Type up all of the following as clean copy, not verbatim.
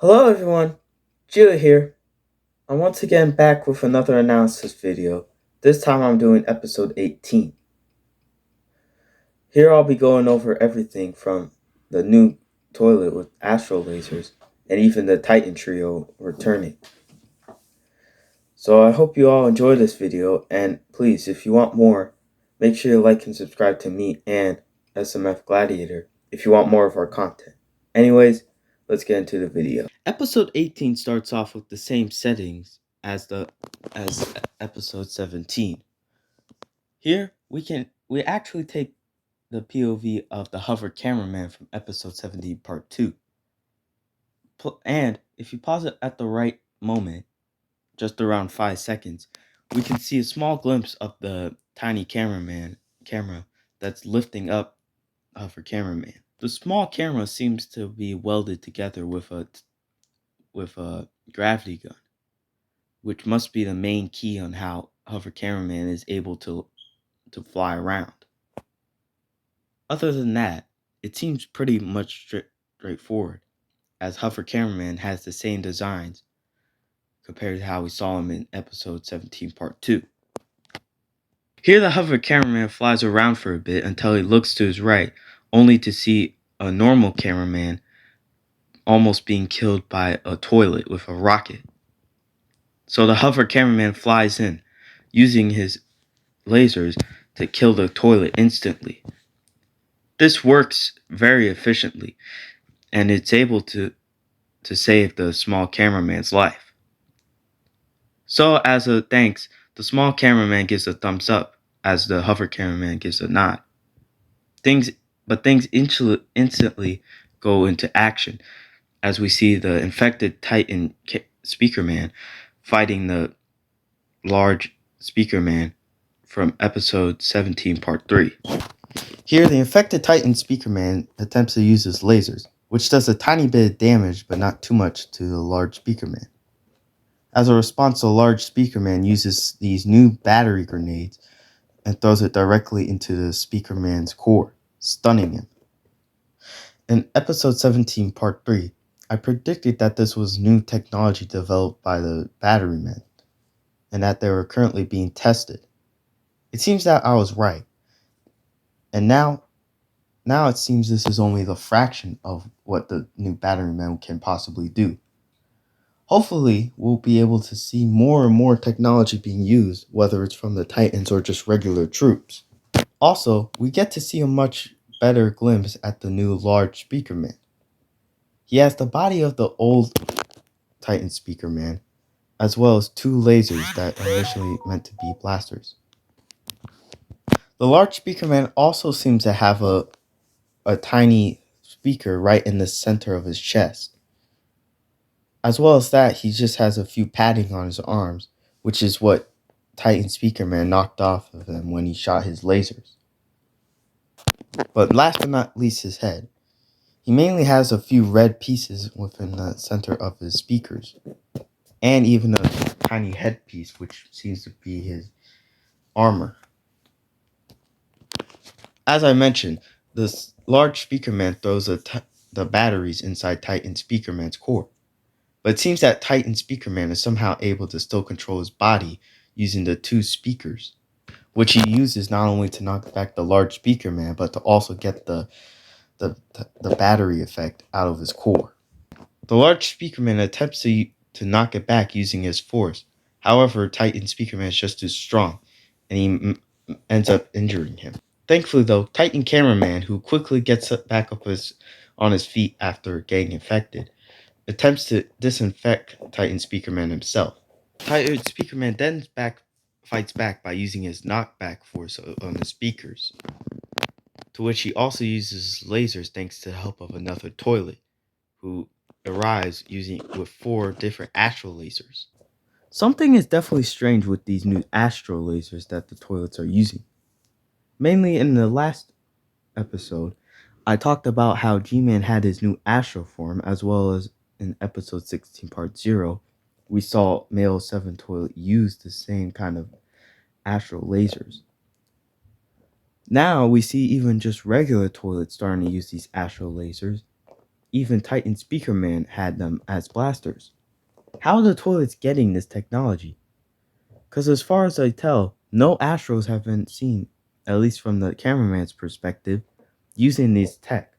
Hello everyone, Gila here. I'm once again back with another analysis video. This time I'm doing episode 18. Here I'll be going over everything from the new toilet with astro lasers and even the Titan trio returning. So I hope you all enjoy this video, and please, if you want more, make sure you like and subscribe to me and SMF Gladiator if you want more of our content. Anyways, let's get into the video. Episode 18 starts off with the same settings as episode 17. Here we actually take the POV of the hover cameraman from episode 17 part 2. And if you pause it at the right moment, just around 5 seconds, we can see a small glimpse of the tiny camera that's lifting up hover cameraman. The small camera seems to be welded together with a gravity gun, which must be the main key on how hover cameraman is able to fly around. Other than that, it seems pretty much straightforward, as hover cameraman has the same designs compared to how we saw him in episode 17 part 2. Here the hover cameraman flies around for a bit until he looks to his right, only to see a normal cameraman almost being killed by a toilet with a rocket. So the hover cameraman flies in, using his lasers to kill the toilet instantly. This works very efficiently, and it's able to save the small cameraman's life. So as a thanks, the small cameraman gives a thumbs up, as the hover cameraman gives a nod. Things instantly go into action, as we see the infected Titan Speakerman fighting the large Speakerman from episode 17 part 3. Here the infected Titan Speakerman attempts to use his lasers, which does a tiny bit of damage but not too much to the large Speakerman. As a response, the large Speakerman uses these new battery grenades and throws it directly into the Speakerman's core, stunning him. In episode 17 part 3, I predicted that this was new technology developed by the Batterymen, and that they were currently being tested. It seems that I was right, and now it seems this is only the fraction of what the new Batterymen can possibly do. Hopefully, we'll be able to see more and more technology being used, whether it's from the Titans or just regular troops. Also, we get to see a much better glimpse at the new large Speakerman. He has the body of the old Titan Speakerman, as well as 2 lasers that are initially meant to be blasters. The large Speakerman also seems to have a tiny speaker right in the center of his chest. As well as that, he just has a few padding on his arms, which is what Titan Speakerman knocked off of him when he shot his lasers. But last but not least, his head. He mainly has a few red pieces within the center of his speakers, and even a tiny headpiece, which seems to be his armor. As I mentioned, this large Speakerman throws the batteries inside Titan Speakerman's core. But it seems that Titan Speakerman is somehow able to still control his body using the 2 speakers, which he uses not only to knock back the large Speakerman, but to also get the battery effect out of his core. The large Speakerman attempts to knock it back using his force. However, Titan Speakerman is just too strong, and he ends up injuring him. Thankfully, though, Titan Cameraman, who quickly gets back up on his feet after getting infected, attempts to disinfect Titan Speakerman himself. Titan Speakerman then fights back by using his knockback force on the speakers, to which he also uses lasers thanks to the help of another toilet, who arrives with 4 different astro lasers. Something is definitely strange with these new astro lasers that the toilets are using. Mainly in the last episode, I talked about how G-Man had his new astro form, as well as in episode 16 part 0, we saw Male 7 toilet use the same kind of astro lasers. Now we see even just regular toilets starting to use these astro lasers, Even Titan Speaker Man had them as blasters. How are the toilets getting this technology? Because as far as I tell, no Astros have been seen, at least from the cameraman's perspective, using these tech.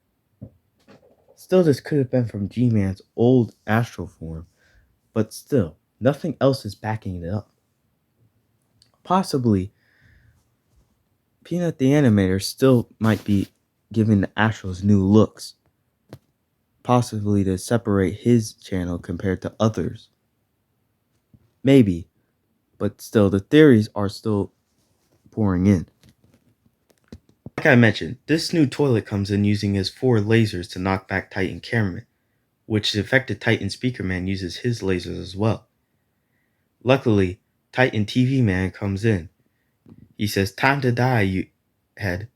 Still, this could have been from G-Man's old Astro form, but still, nothing else is backing it up. Possibly, Peanut the Animator still might be giving the Astros new looks, possibly to separate his channel compared to others. Maybe, but still, the theories are still pouring in. Like I mentioned, this new toilet comes in using his 4 lasers to knock back Titan Cameraman, which the affected Titan Speaker Man uses his lasers as well. Luckily, Titan TV Man comes in. He says, "Time to die, you head,"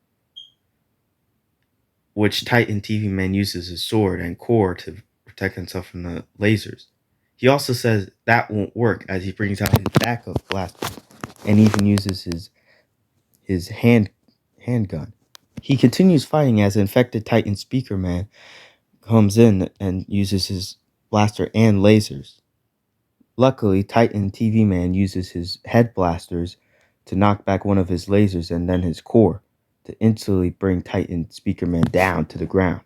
which Titan TV Man uses his sword and core to protect himself from the lasers. He also says that won't work as he brings out his backup blaster and even uses his handgun. He continues fighting as infected Titan Speaker Man comes in and uses his blaster and lasers. Luckily, Titan TV Man uses his head blasters to knock back one of his lasers and then his core to instantly bring Titan Speaker Man down to the ground.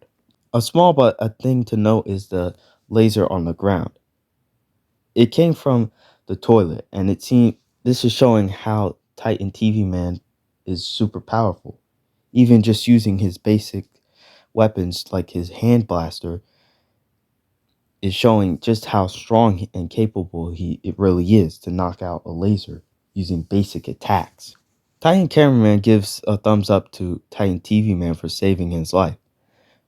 A small but a thing to note is the laser on the ground. It came from the toilet, and this is showing how Titan TV Man is super powerful. Even just using his basic weapons like his hand blaster is showing just how strong and capable it really is to knock out a laser using basic attacks. Titan Cameraman gives a thumbs up to Titan TV Man for saving his life,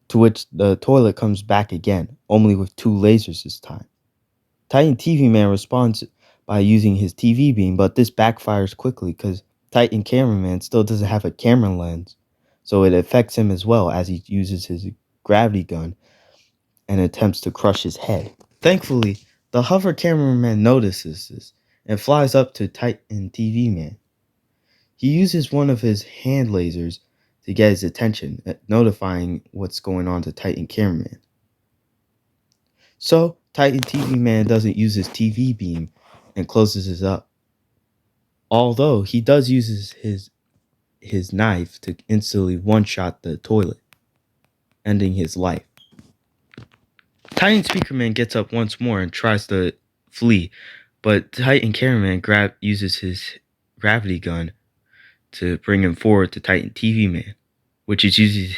to which the toilet comes back again, only with 2 lasers this time. Titan TV Man responds by using his TV beam, but this backfires quickly because Titan Cameraman still doesn't have a camera lens, so it affects him as well as he uses his gravity gun and attempts to crush his head. Thankfully, the hover cameraman notices this and flies up to Titan TV Man. He uses one of his hand lasers to get his attention, notifying what's going on to Titan Cameraman. So, Titan TV Man doesn't use his TV beam and closes it up. Although he does use his knife to instantly one-shot the toilet, ending his life. Titan Speakerman gets up once more and tries to flee, but Titan Cameraman uses his gravity gun to bring him forward to Titan TV Man, which is uses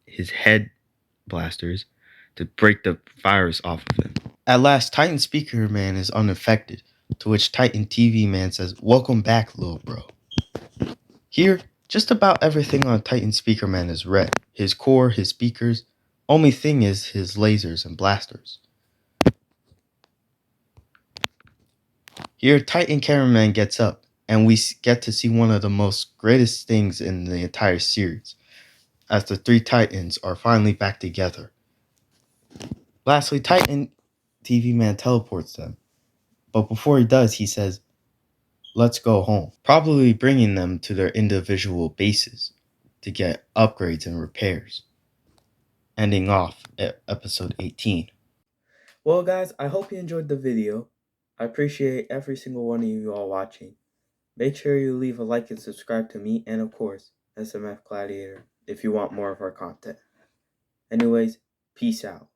his head blasters to break the virus off of him. At last, Titan Speaker Man is unaffected, to which Titan TV Man says, "Welcome back, little bro." Here, just about everything on Titan Speaker Man is red. His core, his speakers. Only thing is his lasers and blasters. Here, Titan Cameraman gets up, and we get to see one of the most greatest things in the entire series, as the 3 Titans are finally back together. Lastly, Titan TV Man teleports them, but before he does, he says, "Let's go home," probably bringing them to their individual bases to get upgrades and repairs. Ending off at episode 18. Well, guys, I hope you enjoyed the video. I appreciate every single one of you all watching. Make sure you leave a like and subscribe to me and, of course, SMF Gladiator if you want more of our content. Anyways, peace out.